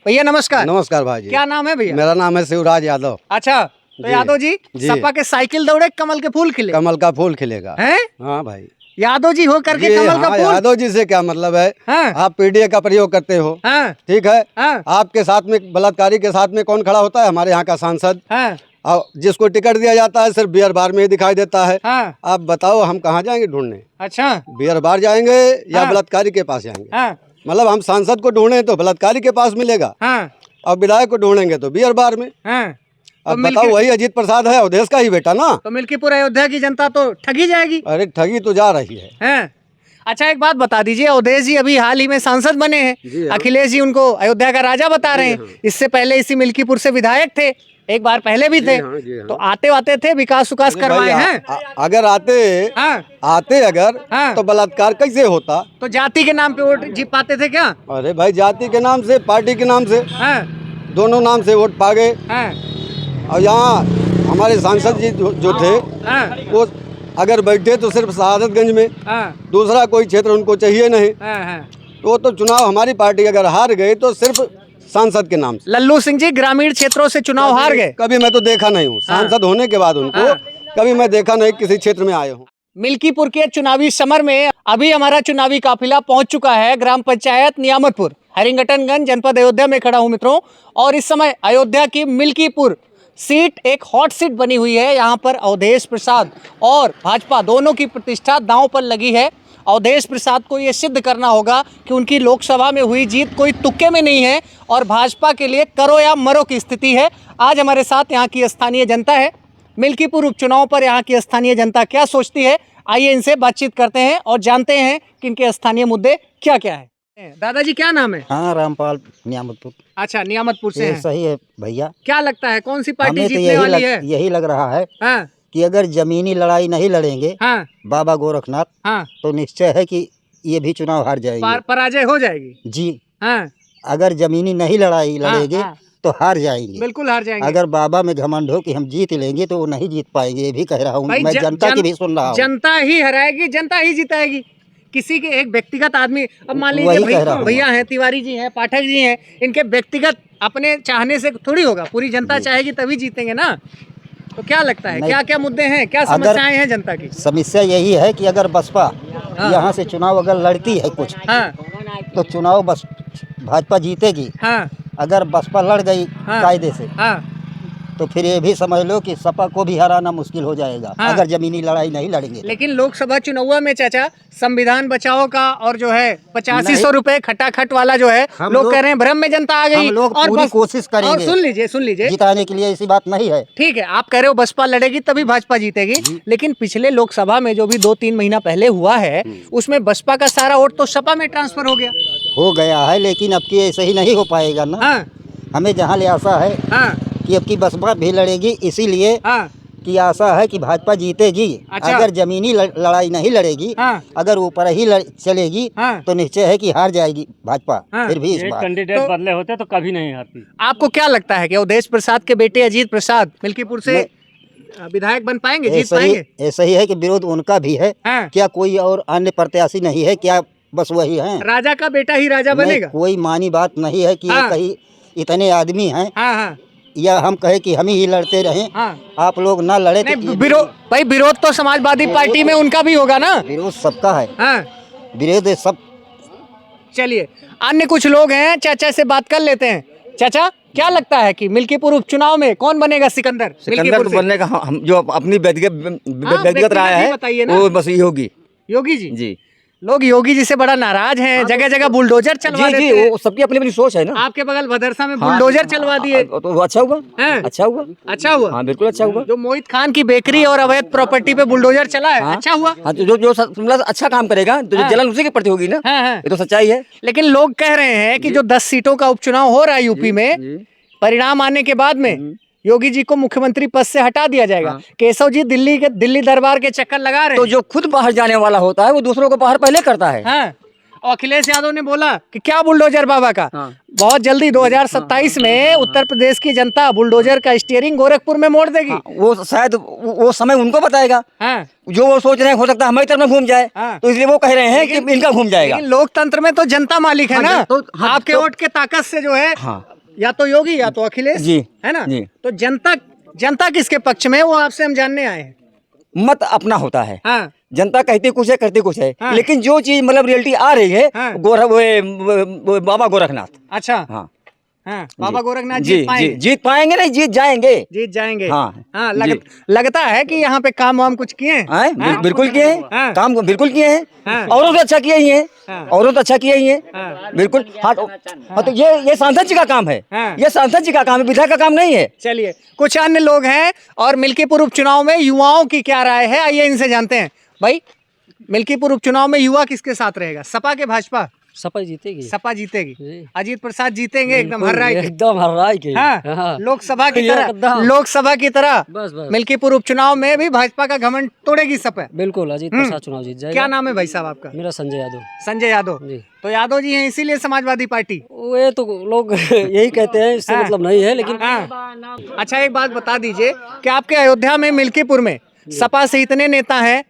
भैया नमस्कार। नमस्कार भाई जी। क्या नाम है भैया? मेरा नाम है शिवराज यादव। अच्छा तो यादव जी, सपा के साइकिल दौड़े कमल के फूल खिले। कमल का फूल खिलेगा हैं? हाँ भाई। यादव जी हो करके कमल का फूल। यादव जी से क्या मतलब है? हाँ। आप पीडीए का प्रयोग करते हो। हाँ। ठीक है। हाँ। आपके साथ में बलात्कारी के साथ में कौन खड़ा होता है? हमारे यहाँ का सांसद। हाँ। और जिसको टिकट दिया जाता है सिर्फ बियर बार में ही दिखाई देता है। हाँ। आप बताओ हम कहाँ जाएंगे ढूंढने? अच्छा। बियर बार जाएंगे या हाँ। बलात्कारी के पास जाएंगे? हाँ। मतलब हम सांसद को ढूंढे तो बलात्कारी के पास मिलेगा। हाँ। और विधायक को ढूंढेंगे तो बियर बार में। हाँ। अब बताओ वही अजीत प्रसाद है अवधेश का ही बेटा ना। तो मिल्कीपुर अयोध्या की जनता तो ठगी जाएगी। अरे ठगी तो जा रही है। हैं? अच्छा एक बात बता दीजिए, अवधेश जी अभी हाल ही में सांसद बने हैं। हाँ। अखिलेश जी उनको अयोध्या का राजा बता रहे हैं। इससे पहले इसी मिल्कीपुर से विधायक थे, एक बार पहले भी थे। तो आते आते थे, विकास उकास करवाए हैं। अगर आते अगर हाँ। तो बलात्कार कैसे होता? तो जाति के नाम पे वोट जीत पाते थे क्या? अरे भाई जाति के नाम से पार्टी के नाम से हाँ। दोनों नाम से वोट पा गए। हाँ। और यहाँ हमारे सांसद जी जो थे हाँ। वो अगर बैठे तो सिर्फ शहादतगंज में, हाँ। दूसरा कोई क्षेत्र उनको चाहिए नहीं। हाँ। हाँ। तो चुनाव हमारी पार्टी अगर हार गई तो सिर्फ सांसद के नाम से। लल्लू सिंह जी ग्रामीण क्षेत्रों से चुनाव हार गए। कभी मैं तो देखा नहीं हूँ सांसद होने के बाद उनको। हाँ। कभी मैं देखा नहीं किसी क्षेत्र में आए हूँ। मिल्कीपुर के चुनावी समर में अभी हमारा चुनावी काफिला पहुंच चुका है ग्राम पंचायत नियामतपुर, हरिंगटनगंज, जनपद अयोध्या में खड़ा हूं मित्रों। और इस समय अयोध्या की मिल्कीपुर सीट एक हॉट सीट बनी हुई है। यहाँ पर अवधेश प्रसाद और भाजपा दोनों की प्रतिष्ठा दांव पर लगी है। अवधेश प्रसाद को ये सिद्ध करना होगा कि उनकी लोकसभा में हुई जीत कोई तुक्के में नहीं है और भाजपा के लिए करो या मरो की स्थिति है। आज हमारे साथ यहाँ की स्थानीय जनता है। मिल्कीपुर उपचुनाव पर यहाँ की स्थानीय जनता क्या सोचती है, आइए इनसे बातचीत करते हैं और जानते हैं कि इनके स्थानीय मुद्दे क्या क्या है। दादाजी क्या नाम है? हाँ रामपाल नियामतपुर। अच्छा नियामतपुर से हैं। सही है भैया। क्या लगता है कौन सी पार्टी हमें तो जीतने वाली है? यही लग रहा है हाँ। कि अगर जमीनी लड़ाई नहीं लड़ेंगे हाँ। बाबा गोरखनाथ हाँ। तो निश्चय है कि ये भी चुनाव हार जाएंगे। पराजय हो जाएगी जी। हाँ। अगर जमीनी नहीं लड़ाई लड़ेंगे हाँ। तो हार जाएंगे। बिल्कुल हार जाएंगे। अगर बाबा में घमंड हो कि हम जीत लेंगे तो वो नहीं जीत पाएंगे, ये भी कह रहा हूँ मैं। जनता की भी सुन रहा हूँ। जनता ही हराएगी, जनता ही जिताएगी। किसी के एक व्यक्तिगत आदमी, अब मान वही लीजिए कह रहा हूँ। भैया हैं, तिवारी जी हैं, पाठक जी हैं, इनके व्यक्तिगत अपने चाहने से थोड़ी होगा। पूरी जनता चाहेगी तभी जीतेंगे ना। तो क्या लगता है क्या क्या मुद्दे हैं, क्या समस्याएं हैं जनता की? समस्या यही है कि अगर बसपा यहाँ से चुनाव अगर लड़ती है कुछ तो चुनाव बस भाजपा जीतेगी। अगर बसपा लड़ गई कायदे से तो फिर ये भी समझ लो कि सपा को भी हराना मुश्किल हो जाएगा। अगर जमीनी लड़ाई नहीं लड़ेंगे। लेकिन लोकसभा चुनाव में चाचा संविधान बचाओ का और जो है 8500 रुपए खटाखट वाला जो है लोग कह रहे हैं भ्रम में जनता आ गई। हम लोग और पूरी कोशिश करेंगे। और सुन लीजिए जिताने के लिए ऐसी बात नहीं है। ठीक है, आप कह रहे हो बसपा लड़ेगी तभी भाजपा जीतेगी, लेकिन पिछले लोकसभा में जो भी 2-3 महीना पहले हुआ है उसमें बसपा का सारा वोट तो सपा में ट्रांसफर हो गया है। लेकिन अब की ऐसे ही नहीं हो पाएगा ना। हमें जहाँ ले आशा है कि अब की बसपा भी लड़ेगी, इसीलिए की आशा है कि भाजपा जीतेगी। अच्छा। अगर जमीनी लड़ाई नहीं लड़ेगी, अगर ऊपर ही चलेगी तो निश्चय है कि हार जाएगी भाजपा। फिर भी इस बार कैंडिडेट बदले होते तो कभी नहीं हारती। आपको क्या लगता है कि अवधेश प्रसाद के बेटे अजीत प्रसाद मिल्कीपुर से विधायक बन पाएंगे, जीत पाएंगे? ऐसा ही है कि विरोध उनका भी है। क्या कोई और अन्य प्रत्याशी नहीं है क्या? बस वही है। राजा का बेटा ही राजा बनेगा? कोई मानी बात नहीं है कि कहीं इतने आदमी हैं या हम कहे कि हम ही लड़ते रहें। आप लोग ना लड़े तो विरोध तो समाजवादी पार्टी में उनका भी होगा ना। विरोध सबका है। विरोध सब। चलिए अन्य कुछ लोग हैं, चाचा से बात कर लेते हैं। चाचा क्या लगता है कि मिल्कीपुर उपचुनाव में कौन बनेगा सिकंदर? सिकंदर बनने का हम जो अपनी व्यक्तिगत राय है वो बस योगी जी। लोग योगी जी से बड़ा नाराज हैं। जगह जगह बुलडोजर चलवा देते हैं। वो सबकी अपनी अपनी सोच है ना। आपके बगल भदरसा में बुलडोजर चलवा दिए तो वो अच्छा हुआ। अच्छा हुआ। हाँ बिल्कुल अच्छा हुआ। जो मोहित खान की बेकरी और अवैध प्रॉपर्टी पे बुलडोजर चला है, अच्छा हुआ। हाँ तो जो अच्छा काम करेगा तो जलन उसी के प्रति होगी ना। ये तो सच्चाई है। लेकिन लोग कह रहे हैं कि जो 10 सीटों का उपचुनाव हो रहा है यूपी में, परिणाम आने के बाद में योगी जी को मुख्यमंत्री पद से हटा दिया जाएगा। केशव जी दिल्ली दरबार के चक्कर लगा रहे हैं। तो जो खुद बाहर जाने वाला होता है वो दूसरों को बाहर पहले करता है। और अखिलेश यादव ने बोला कि क्या बुलडोजर बाबा का। बहुत जल्दी 2027 में उत्तर प्रदेश की जनता बुलडोजर का स्टीयरिंग गोरखपुर में मोड़ देगी। वो शायद वो समय उनको बताएगा। जो वो सोच रहे हैं हो सकता है हमारी तरफ में घूम जाए। तो इसलिए वो कह रहे हैं कि इनका घूम जाएगा। लोकतंत्र में तो जनता मालिक है ना। तो आपके वोट के ताकत से जो है या तो योगी या तो अखिलेश जी, है ना जी। तो जनता किसके पक्ष में है वो आपसे हम जानने आए हैं। मत अपना होता है। हाँ जनता कहती कुछ है, करती कुछ है। हाँ। लेकिन जो चीज मतलब रियलिटी आ रही है, हाँ। वो बाबा गोरखनाथ। अच्छा हाँ हाँ बाबा गोरखनाथ जी जीत पाएंगे। जीत पाएंगे, नहीं जीत जाएंगे। जीत जाएंगे। हाँ, हाँ जी। लगता है कि यहाँ पे काम वाम कुछ किए हैं। हाँ? बिल्कुल किए हाँ। हैं, काम बिल्कुल किए हैं। हाँ। औरों तो अच्छा किए ही हैं, हाँ। औरों तो अच्छा किए ही हैं। हाँ। बिल्कुल। हाँ तो ये सांसद जी का काम है। हाँ। ये सांसद जी का काम है, विधायक का काम नहीं है। चलिए कुछ अन्य लोग हैं और मिल्कीपुर उपचुनाव में युवाओं की क्या राय है आइए इनसे जानते हैं। भाई मिल्कीपुर उपचुनाव में युवा किसके साथ रहेगा, सपा के भाजपा? सपा जीतेगी। सपा जीतेगी। जी। अजीत प्रसाद जीतेंगे एकदम हर राय के। एकदम हर राय के। हाँ लोकसभा की एकदम। तरह, लोकसभा की तरह बस बस मिल्कीपुर उपचुनाव में भी भाजपा का घमंड तोड़ेगी सपा। बिल्कुल अजीत प्रसाद चुनाव जीत जाएगा। क्या नाम है भाई साहब आपका? मेरा संजय यादव संजय यादव। जी। तो यादव जी हैं इसीलिए समाजवादी पार्टी। ये तो लोग यही कहते हैं, इससे मतलब नहीं है, लेकिन हाँ। अच्छा एक बात बता दीजिए कि आपके अयोध्या में मिल्कीपुर में सपा से इतने नेता हैं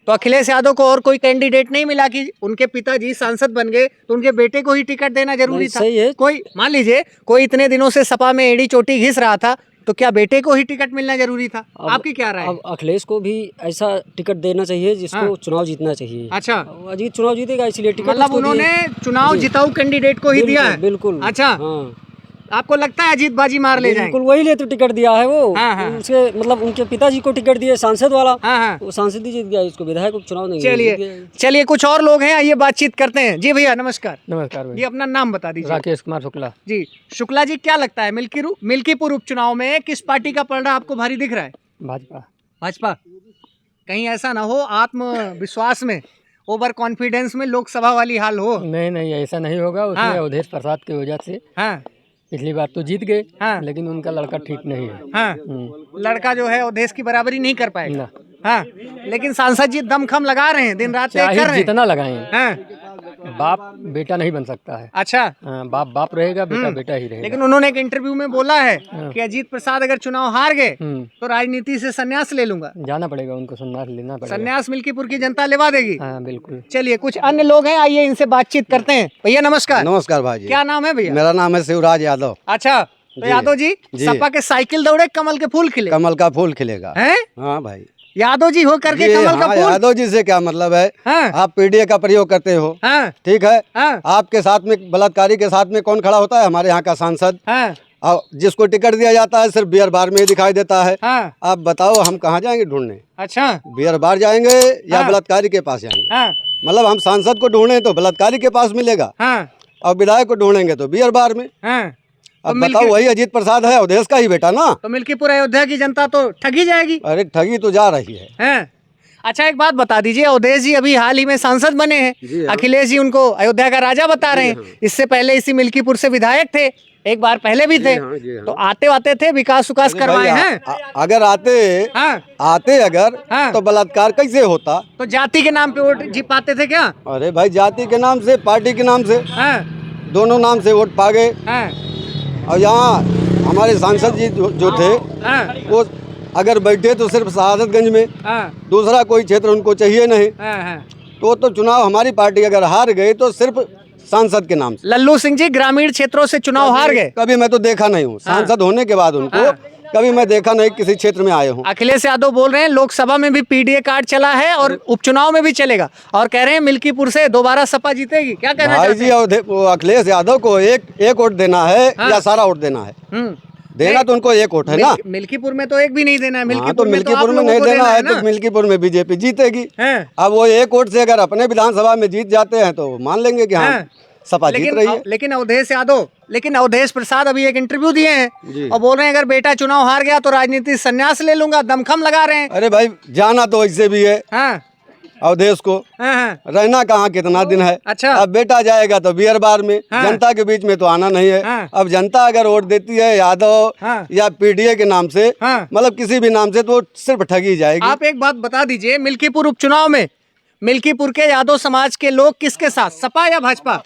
तो अखिलेश यादव को और कोई कैंडिडेट नहीं मिला कि उनके पिताजी सांसद बन गए तो उनके बेटे को ही टिकट देना जरूरी नहीं, था। सही है। कोई मान लीजिए कोई इतने दिनों से सपा में एड़ी चोटी घिस रहा था तो क्या बेटे को ही टिकट मिलना जरूरी था? आपकी क्या राय है? अब अखिलेश को भी ऐसा टिकट देना चाहिए जिसको चुनाव जीतना चाहिए। अच्छा अजीत चुनाव जीतेगा इसलिए टिकट मतलब उसको उन्होंने दिए। चुनाव जिताऊ कैंडिडेट को ही दिया है। बिल्कुल। अच्छा हाँ आपको लगता है अजीत बाजी मार ले जाएंगे? बिल्कुल, वही लिए तो टिकट दिया है वो। हाँ, हाँ। उसके मतलब उनके पिताजी को टिकट दिए सांसद वाला। हाँ हाँ वो सांसद ही जीत गया, इसको विधायक उपचुनाव नहीं जीत चलिए गया। चलिए कुछ और लोग हैं आइए बातचीत करते हैं। जी भैया नमस्कार। नमस्कार भाई। जी अपना नाम बता दीजिए। राकेश कुमार शुक्ला। जी शुक्ला जी क्या लगता है मिल्कीपुर उपचुनाव में किस पार्टी का पलड़ा आपको भारी दिख रहा है? भाजपा। भाजपा। कहीं ऐसा ना हो आत्मविश्वास में ओवर कॉन्फिडेंस में लोकसभा वाली हाल हो? नहीं ऐसा नहीं होगा। उसमें हाँ। अवधेश प्रसाद की वजह से हाँ पिछली बार तो जीत गए, हाँ। लेकिन उनका लड़का ठीक नहीं है। हाँ लड़का जो है अवधेश की बराबरी नहीं कर पाएगा। ना। हाँ लेकिन सांसद जी दमखम लगा रहे हैं, दिन रात एक चाहे कर रहे हैं। जितना लगाएं, हाँ बाप बेटा नहीं बन सकता है। अच्छा हाँ, बाप रहेगा, बेटा बेटा ही रहेगा। लेकिन उन्होंने एक इंटरव्यू में बोला है कि अजीत प्रसाद अगर चुनाव हार गए तो राजनीति से संन्यास ले लूंगा। जाना पड़ेगा उनको, संन्यास लेना पड़ेगा। संन्यास मिल्कीपुर की जनता लेवा देगी। हाँ बिल्कुल। चलिए कुछ अन्य लोग हैं आइए इनसे बातचीत करते हैं। भैया नमस्कार। नमस्कार भाई जी। क्या नाम है भैया? मेरा नाम है शिवराज यादव। अच्छा तो यादव जी सपा के साइकिल दौड़े कमल के फूल खिले कमल का फूल खिलेगा। हैं? हाँ भाई यादव जी हो करके ये कमल का हाँ, फूल। यादव जी से क्या मतलब है? हाँ। आप पीडीए का प्रयोग करते हो, हाँ ठीक है। हाँ आपके साथ में बलात्कारी के साथ में कौन खड़ा होता है? हमारे यहाँ का सांसद। हाँ और जिसको टिकट दिया जाता है सिर्फ बियर बार में ही दिखाई देता है। हाँ आप बताओ हम कहाँ जाएंगे ढूंढने? अच्छा बियर बार जाएंगे या हाँ। बलात्कारी के पास जाएंगे? हाँ मतलब हम सांसद को ढूंढे तो बलात्कारी के पास मिलेगा हाँ और विधायक को ढूंढेंगे तो बियर बार में। हाँ अब बताओ वही अजीत प्रसाद है, अवधेश का ही बेटा ना। तो मिल्कीपुर अयोध्या की जनता तो ठगी जाएगी। अरे ठगी तो जा रही है। हैं? अच्छा एक बात बता दीजिए अवधेश जी अभी हाल ही में सांसद बने हैं। अखिलेश जी उनको अयोध्या का राजा बता रहे हैं। इससे पहले इसी मिल्कीपुर से विधायक थे, एक बार पहले भी थे। तो आते थे विकास उकास करवाए हैं। अगर आते अगर हाँ। तो बलात्कार कैसे होता? तो जाति के नाम पे वोट जी पाते थे क्या? अरे भाई जाति के नाम से, पार्टी के नाम से, हाँ दोनों नाम से वोट पा गए। हाँ और यहाँ हमारे सांसद जी जो थे हाँ वो अगर बैठे तो सिर्फ शहादतगंज में, हाँ दूसरा कोई क्षेत्र उनको चाहिए नहीं। हाँ तो चुनाव हमारी पार्टी अगर हार गई तो सिर्फ सांसद के नाम से। लल्लू सिंह जी ग्रामीण क्षेत्रों से चुनाव हार गए। कभी मैं तो देखा नहीं हूँ सांसद होने के बाद उनको, कभी मैं देखा नहीं किसी क्षेत्र में आए हूँ। अखिलेश यादव बोल रहे हैं लोकसभा में भी पीडीए कार्ड चला है और उपचुनाव में भी चलेगा और कह रहे हैं मिल्कीपुर से दोबारा सपा जीतेगी। क्या कहना भाई चाहते जी और वो अखिलेश यादव को एक वोट देना है या सारा वोट देना है? हैं? देना तो उनको एक वोट है ना। मिल्कीपुर में तो एक भी नहीं देना है। हाँ, मिल्कीपुर तो में मिल्कीपुर में नहीं देना है तो मिल्कीपुर में बीजेपी जीतेगी। अब वो एक वोट से अगर अपने विधानसभा में जीत जाते हैं तो मान लेंगे कि हाँ सपा जीत रही है। लेकिन अवधेश प्रसाद अभी एक इंटरव्यू दिए हैं और बोल रहे हैं अगर बेटा चुनाव हार गया तो राजनीति संन्यास ले लूंगा, दमखम लगा रहे हैं। अरे भाई जाना तो ऐसे भी है हाँ अवधेश को, हाँ रहना कहाँ कितना दिन है। अच्छा। अब बेटा जाएगा तो बियर बार में, जनता के बीच में तो आना नहीं है। हाँ। अब जनता अगर वोट देती है यादव हाँ। या पीडीए के नाम से, हाँ। मतलब किसी भी नाम से, तो सिर्फ ठगी जाएगी। आप एक बात बता दीजिए मिल्कीपुर उपचुनाव में मिल्कीपुर के यादव समाज के लोग किसके साथ, सपा या भाजपा?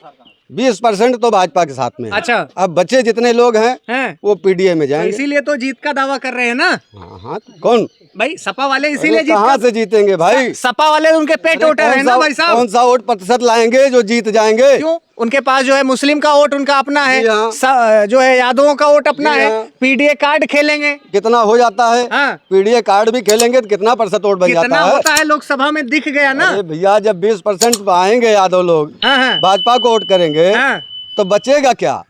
20% तो भाजपा के साथ में है। अच्छा। अब बच्चे जितने लोग हैं वो पीडीए में तो जाएंगे। इसीलिए तो जीत का दावा कर रहे हैं ना हाँ कौन भाई, सपा वाले इसीलिए अरे कहाँ से जीतेंगे भाई? सपा वाले उनके पेट वोटर है ना भाई साहब। कौन सा वोट प्रतिशत लाएंगे जो जीत जाएंगे? क्यों? उनके पास जो है मुस्लिम का वोट उनका अपना है, जी हाँ। जो है यादवों का वोट अपना जी है, हाँ। पीडीए कार्ड खेलेंगे। कितना हो जाता है? हाँ। पीडीए कार्ड भी खेलेंगे तो कितना प्रतिशत वोट बन कितना जाता है? होता है लोकसभा में दिख गया ना। अरे भैया जब 20% आएंगे यादव लोग हाँ हाँ भाजपा को वोट करेंगे हाँ। तो बचेगा क्या?